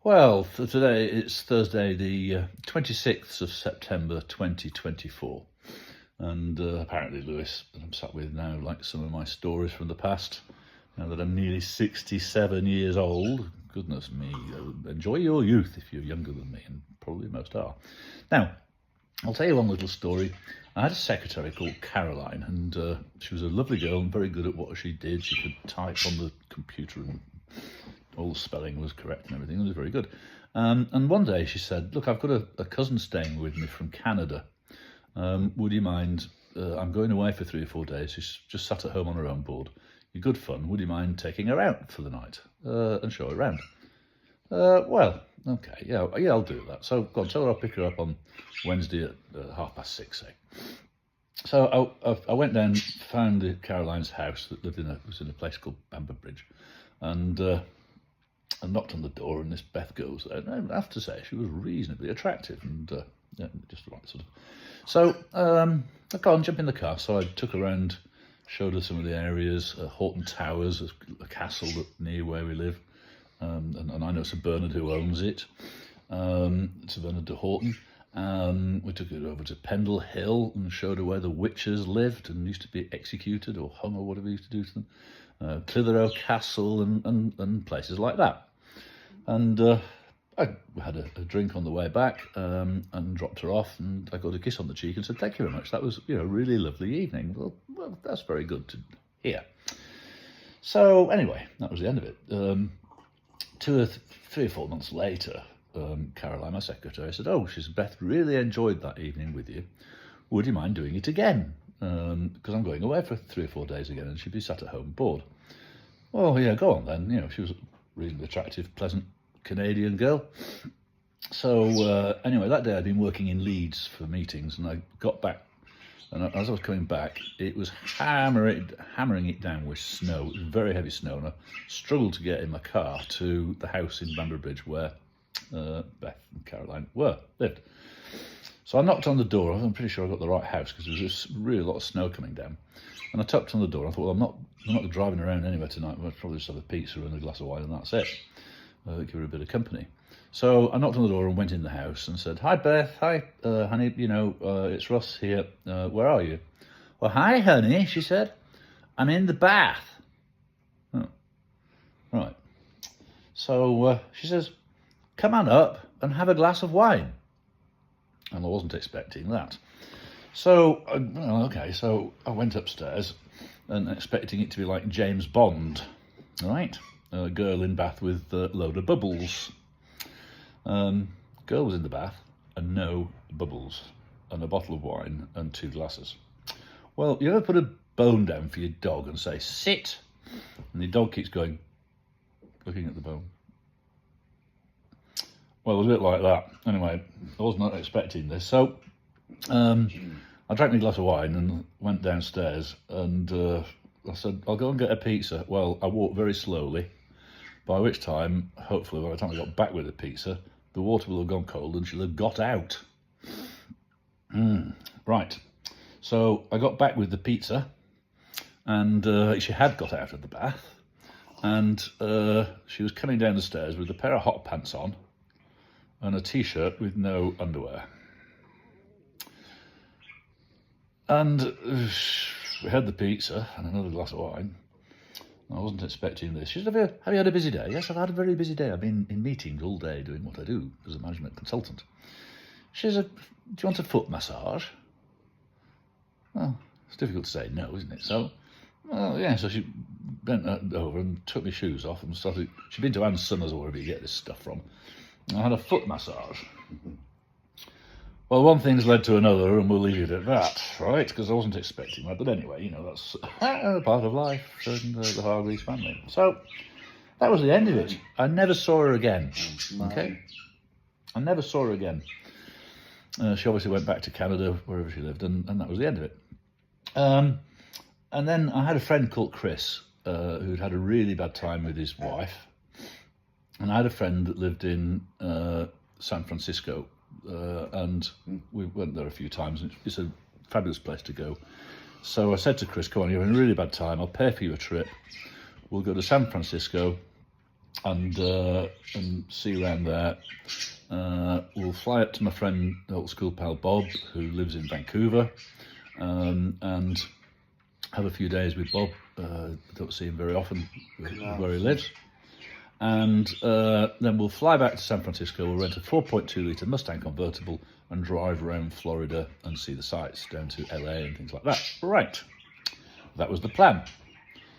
Well, for today it's Thursday, the 26th of September 2024. And apparently Lewis, that I'm sat with now, likes some of my stories from the past. Now that I'm nearly 67 years old, goodness me, enjoy your youth if you're younger than me, and probably most are. Now, I'll tell you one little story. I had a secretary called Caroline, and she was a lovely girl and very good at what she did. She could type on the computer and all the spelling was correct and everything. It was very good. And one day she said, look, I've got a cousin staying with me from Canada. Would you mind, I'm going away for 3 or 4 days. She's just sat at home on her own board. You're good fun. Would you mind taking her out for the night and show her around? Well, okay, yeah, I'll do that. So go on, tell her I'll pick her up on Wednesday at 6:30, say. So I went down, found Caroline's house that was in a place called Bamber-Bridge, and I knocked on the door, and this Beth goes there. And I have to say, she was reasonably attractive, and yeah, just the right sort of. So I go on, jump in the car. So I took her around, showed her some of the areas, Horton Towers, a castle near where we live, and I know Sir Bernard who owns it, Sir Bernard de Horton. We took her over to Pendle Hill and showed her where the witches lived and used to be executed or hung or whatever used to do to them. Clitheroe Castle and places like that. And I had a drink on the way back and dropped her off, and I got a kiss on the cheek and said, thank you very much. That was, a really lovely evening. Well, that's very good to hear. So anyway, that was the end of it. 3 or 4 months later, Caroline, my secretary, said, oh, she said, Beth really enjoyed that evening with you. Would you mind doing it again? Because I'm going away for 3 or 4 days again, and she'd be sat at home bored. Well, yeah, go on then. She was a reasonably attractive, pleasant Canadian girl. So anyway, that day I'd been working in Leeds for meetings, and I got back, and as I was coming back, it was hammering it down with snow. It was very heavy snow, and I struggled to get in my car to the house in Bamber-Bridge where Beth and Caroline lived. So I knocked on the door. I'm pretty sure I got the right house because there was this really lot of snow coming down. And I tapped on the door. I thought, well, I'm not driving around anywhere tonight. I'll probably just have a pizza and a glass of wine, and that's it. Give her a bit of company. So I knocked on the door and went in the house and said, hi, Beth. Hi, honey. It's Ross here. Where are you? Well, hi, honey, she said. I'm in the bath. Oh, right. So she says, come on up and have a glass of wine. And I wasn't expecting that. So, okay, so I went upstairs and expecting it to be like James Bond, right? A girl in bath with a load of bubbles. Girl was in the bath and no bubbles, and a bottle of wine and 2 glasses. Well, you ever put a bone down for your dog and say, sit? And your dog keeps going, looking at the bone. Well, it was a bit like that. Anyway, I was not expecting this. So I drank my glass of wine and went downstairs, and I said, I'll go and get a pizza. Well, I walked very slowly, by which time, hopefully, by the time I got back with the pizza, the water will have gone cold and she'll have got out. Right. So I got back with the pizza, and she had got out of the bath, and she was coming down the stairs with a pair of hot pants on and a t-shirt with no underwear. And we had the pizza and another glass of wine. I wasn't expecting this. She said, have you had a busy day? Yes, I've had a very busy day. I've been in meetings all day doing what I do as a management consultant. She said, do you want a foot massage? Well, it's difficult to say no, isn't it? So, yeah, so she bent over and took my shoes off and started. She'd been to Ann Summers or wherever you get this stuff from. I had a foot massage. Well, one thing's led to another, and we'll leave it at that, right? Because I wasn't expecting that. But anyway, that's part of life and the Hargreaves family. So that was the end of it. I never saw her again. Okay? I never saw her again. She obviously went back to Canada, wherever she lived, and that was the end of it. And then I had a friend called Chris, who'd had a really bad time with his wife. And I had a friend that lived in San Francisco, and we went there a few times. It's a fabulous place to go. So I said to Chris, come on, you're having a really bad time. I'll pay for you a trip. We'll go to San Francisco, and see you around there. We'll fly up to my friend, old school pal Bob, who lives in Vancouver, and have a few days with Bob. Don't see him very often where he lives. And then we'll fly back to San Francisco. We'll rent a 4.2 litre Mustang convertible and drive around Florida and see the sights down to LA and things like that. Right, that was the plan.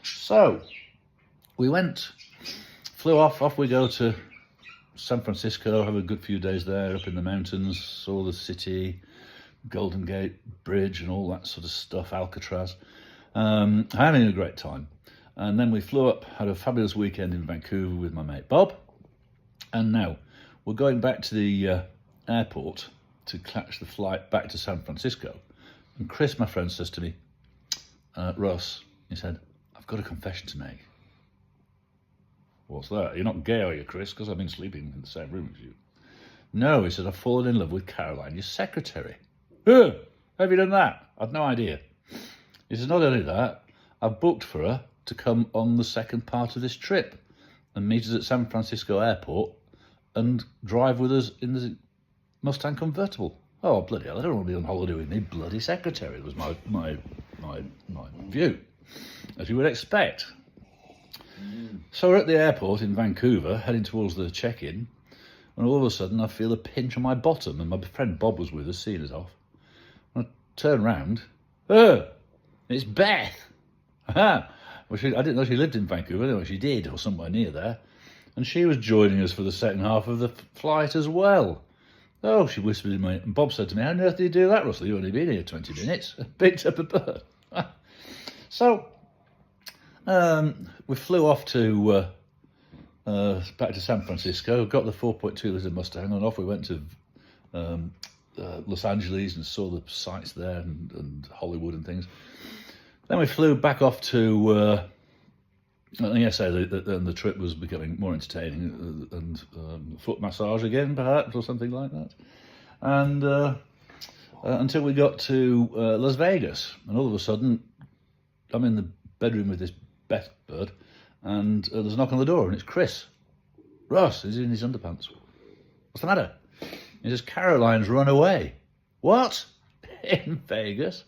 So we flew off we go to San Francisco, have a good few days there up in the mountains, saw the city, Golden Gate Bridge and all that sort of stuff, Alcatraz. Having a great time. And then we flew up, had a fabulous weekend in Vancouver with my mate Bob. And now we're going back to the airport to catch the flight back to San Francisco. And Chris, my friend, says to me, Russ, he said, I've got a confession to make. What's that? You're not gay, are you, Chris? Because I've been sleeping in the same room as you. No, he said, I've fallen in love with Caroline, your secretary. Have you done that? I've no idea. He says, not only that, I've booked for her to come on the second part of this trip and meet us at San Francisco Airport and drive with us in the Mustang convertible. Oh, bloody hell, I don't want to be on holiday with me bloody secretary, was my view, as you would expect. So we're at the airport in Vancouver, heading towards the check-in, and all of a sudden I feel a pinch on my bottom, and my friend Bob was with us, seeing us off. And I turn round, it's Beth! Well, I didn't know she lived in Vancouver, anyway she did, or somewhere near there, and she was joining us for the second half of the flight as well. Oh, she whispered in my ear, and Bob said to me, how on earth did you do that, Russell? You've only been here 20 minutes. Picked up a bird. So, we flew off to back to San Francisco, got the 4.2 litre Mustang, and off we went to Los Angeles and saw the sights there and Hollywood and things. Then we flew back off to, the trip was becoming more entertaining and foot massage again, perhaps, or something like that. And until we got to Las Vegas, and all of a sudden, I'm in the bedroom with this Beth bird, and there's a knock on the door, and it's Chris. Ross, he's in his underpants. What's the matter? He says, Caroline's run away. What? In Vegas?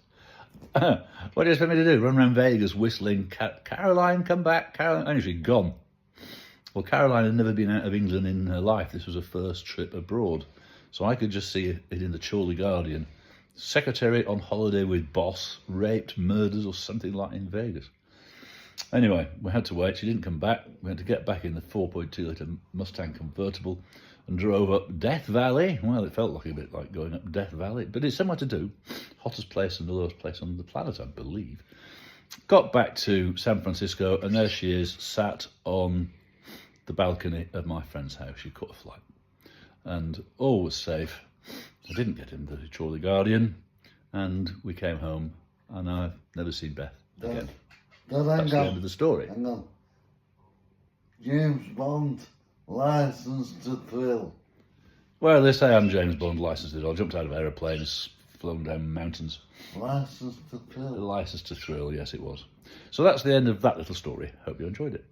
What do you expect me to do? Run around Vegas whistling, Caroline, come back, Caroline. And she's gone. Well, Caroline had never been out of England in her life. This was her first trip abroad. So I could just see it in the Chorley Guardian. Secretary on holiday with boss, raped, murders, or something like in Vegas. Anyway, we had to wait. She didn't come back. We had to get back in the 4.2 litre Mustang convertible and drove up Death Valley. Well, it felt like a bit like going up Death Valley, but it's somewhere to do. Hottest place and the lowest place on the planet, I believe. Got back to San Francisco, and there she is, sat on the balcony of my friend's house. She caught a flight, and all was safe. I didn't get in the Chorley Guardian, and we came home, and I've never seen Beth again. That's the end of the story. Hang on. James Bond, Licence to Thrill. Well, they say I'm James Bond, licensed to. I jumped out of aeroplanes, flown down mountains. Licence to Thrill. Licence to Thrill, yes it was. So that's the end of that little story. Hope you enjoyed it.